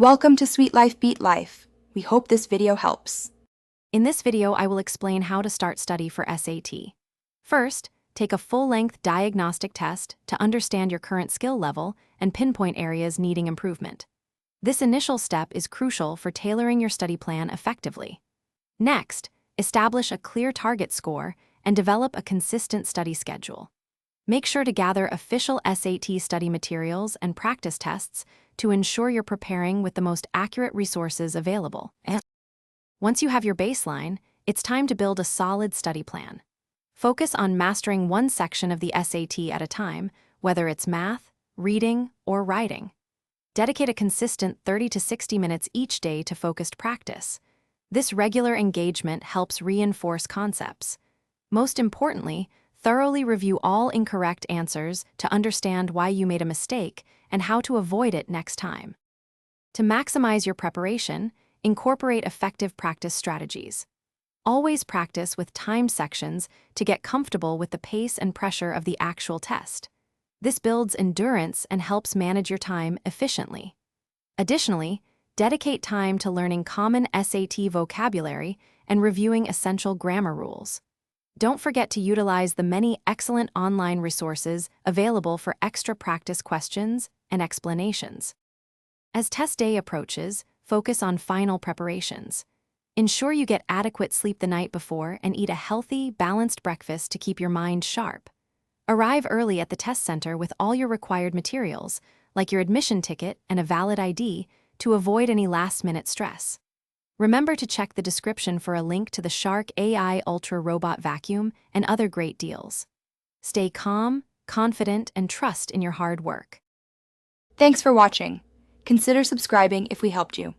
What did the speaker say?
Welcome to Sweet Life Beat Life. We hope this video helps. In this video, I will explain how to start study for SAT. First, take a full-length diagnostic test to understand your current skill level and pinpoint areas needing improvement. This initial step is crucial for tailoring your study plan effectively. Next, establish a clear target score and develop a consistent study schedule. Make sure to gather official SAT study materials and practice tests to ensure you're preparing with the most accurate resources available. Once you have your baseline, it's time to build a solid study plan. Focus on mastering one section of the SAT at a time, whether it's math, reading, or writing. Dedicate a consistent 30 to 60 minutes each day to focused practice. This regular engagement helps reinforce concepts. Most importantly, thoroughly review all incorrect answers to understand why you made a mistake and how to avoid it next time. To maximize your preparation, incorporate effective practice strategies. Always practice with timed sections to get comfortable with the pace and pressure of the actual test. This builds endurance and helps manage your time efficiently. Additionally, dedicate time to learning common SAT vocabulary and reviewing essential grammar rules. Don't forget to utilize the many excellent online resources available for extra practice questions and explanations. As test day approaches, focus on final preparations. Ensure you get adequate sleep the night before and eat a healthy, balanced breakfast to keep your mind sharp. Arrive early at the test center with all your required materials, like your admission ticket and a valid ID, to avoid any last-minute stress. Remember to check the description for a link to the Shark AI Ultra Robot Vacuum and other great deals. Stay calm, confident, and trust in your hard work. Thanks for watching. Consider subscribing if we helped you.